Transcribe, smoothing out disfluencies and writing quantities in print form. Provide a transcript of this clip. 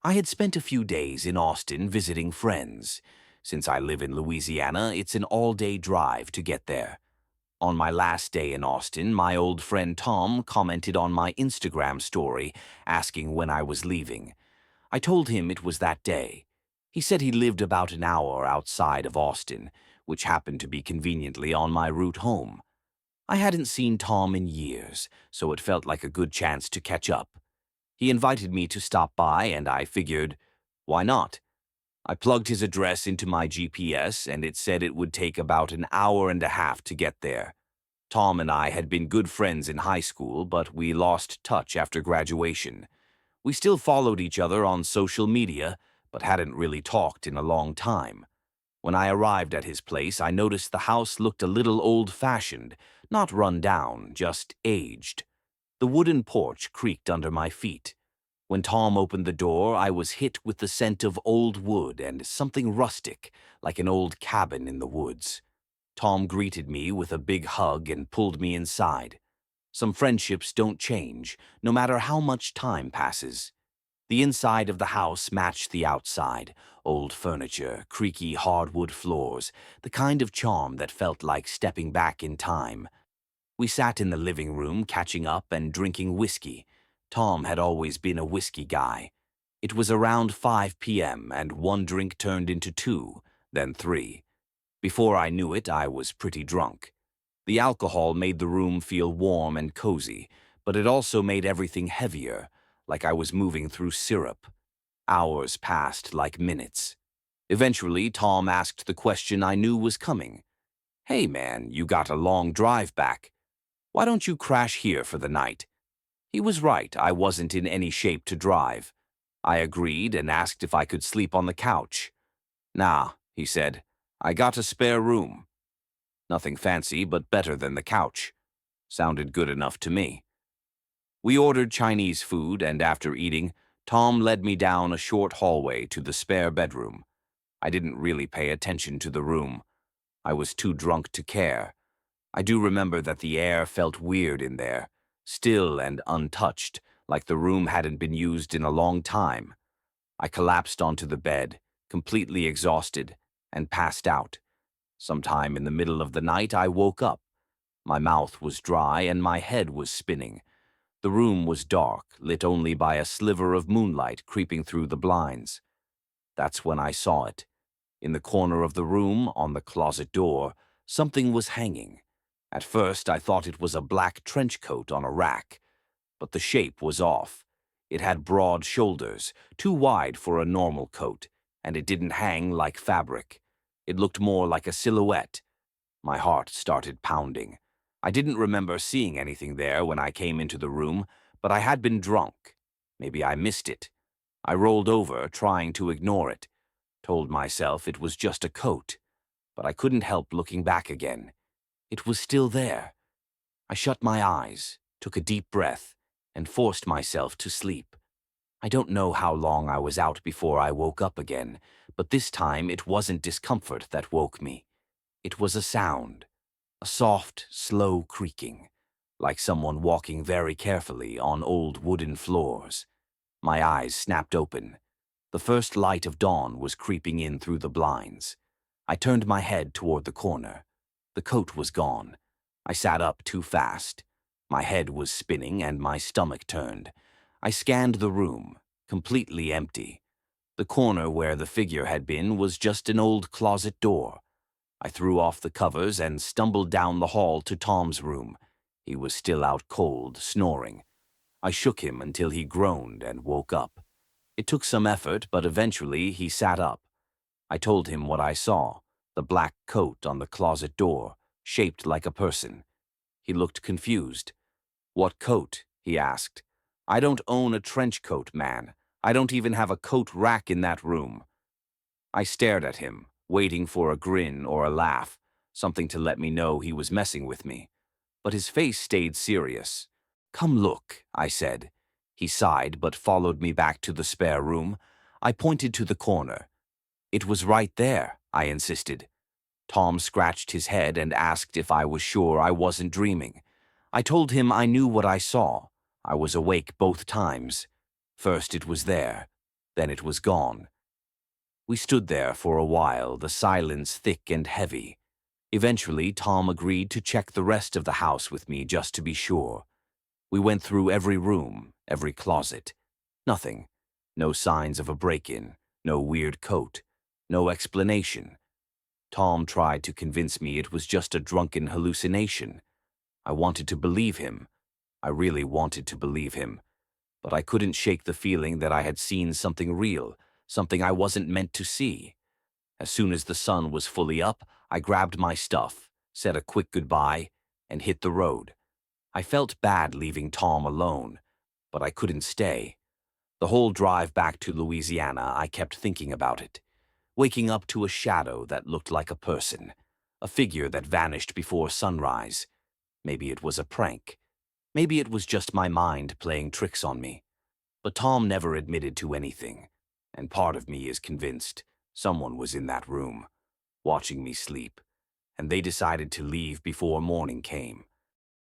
I had spent a few days in Austin visiting friends. Since I live in Louisiana, it's an all-day drive to get there. On my last day in Austin, my old friend Tom commented on my Instagram story, asking when I was leaving. I told him it was that day. He said he lived about an hour outside of Austin, which happened to be conveniently on my route home. I hadn't seen Tom in years, so it felt like a good chance to catch up. He invited me to stop by, and I figured, why not? I plugged his address into my GPS, and it said it would take about an hour and a half to get there. Tom and I had been good friends in high school, but we lost touch after graduation. We still followed each other on social media, but hadn't really talked in a long time. When I arrived at his place, I noticed the house looked a little old-fashioned, not run down, just aged. The wooden porch creaked under my feet. When Tom opened the door, I was hit with the scent of old wood and something rustic, like an old cabin in the woods. Tom greeted me with a big hug and pulled me inside. Some friendships don't change, no matter how much time passes. The inside of the house matched the outside. Old furniture, creaky hardwood floors, the kind of charm that felt like stepping back in time. We sat in the living room, catching up and drinking whiskey. Tom had always been a whiskey guy. It was around 5 p.m., and one drink turned into two, then three. Before I knew it, I was pretty drunk. The alcohol made the room feel warm and cozy, but it also made everything heavier, like I was moving through syrup. Hours passed like minutes. Eventually, Tom asked the question I knew was coming. "Hey man, you got a long drive back. Why don't you crash here for the night?" He was right, I wasn't in any shape to drive. I agreed and asked if I could sleep on the couch. "Nah," he said, "I got a spare room." Nothing fancy, but better than the couch. Sounded good enough to me. We ordered Chinese food, and after eating, Tom led me down a short hallway to the spare bedroom. I didn't really pay attention to the room. I was too drunk to care. I do remember that the air felt weird in there, still and untouched, like the room hadn't been used in a long time. I collapsed onto the bed, completely exhausted, and passed out. Sometime in the middle of the night, I woke up. My mouth was dry and my head was spinning. The room was dark, lit only by a sliver of moonlight creeping through the blinds. That's when I saw it. In the corner of the room, on the closet door, something was hanging. At first, I thought it was a black trench coat on a rack, but the shape was off. It had broad shoulders, too wide for a normal coat, and it didn't hang like fabric. It looked more like a silhouette. My heart started pounding. I didn't remember seeing anything there when I came into the room, but I had been drunk. Maybe I missed it. I rolled over, trying to ignore it. Told myself it was just a coat, but I couldn't help looking back again. It was still there. I shut my eyes, took a deep breath, and forced myself to sleep. I don't know how long I was out before I woke up again, but this time it wasn't discomfort that woke me. It was a sound, a soft, slow creaking, like someone walking very carefully on old wooden floors. My eyes snapped open. The first light of dawn was creeping in through the blinds. I turned my head toward the corner. The coat was gone. I sat up too fast. My head was spinning and my stomach turned. I scanned the room, completely empty. The corner where the figure had been was just an old closet door. I threw off the covers and stumbled down the hall to Tom's room. He was still out cold, snoring. I shook him until he groaned and woke up. It took some effort, but eventually he sat up. I told him what I saw, the black coat on the closet door, shaped like a person. He looked confused. "What coat?" he asked. "I don't own a trench coat, man. I don't even have a coat rack in that room." I stared at him, waiting for a grin or a laugh, something to let me know he was messing with me. But his face stayed serious. "Come look," I said. He sighed but followed me back to the spare room. I pointed to the corner. "It was right there," I insisted. Tom scratched his head and asked if I was sure I wasn't dreaming. I told him I knew what I saw. I was awake both times. First it was there. Then it was gone. We stood there for a while, the silence thick and heavy. Eventually, Tom agreed to check the rest of the house with me just to be sure. We went through every room, every closet. Nothing. No signs of a break-in, no weird coat, no explanation. Tom tried to convince me it was just a drunken hallucination. I wanted to believe him. I really wanted to believe him. But I couldn't shake the feeling that I had seen something real, something I wasn't meant to see. As soon as the sun was fully up, I grabbed my stuff, said a quick goodbye, and hit the road. I felt bad leaving Tom alone, but I couldn't stay. The whole drive back to Louisiana, I kept thinking about it, waking up to a shadow that looked like a person, a figure that vanished before sunrise. Maybe it was a prank. Maybe it was just my mind playing tricks on me. But Tom never admitted to anything, and part of me is convinced someone was in that room, watching me sleep, and they decided to leave before morning came.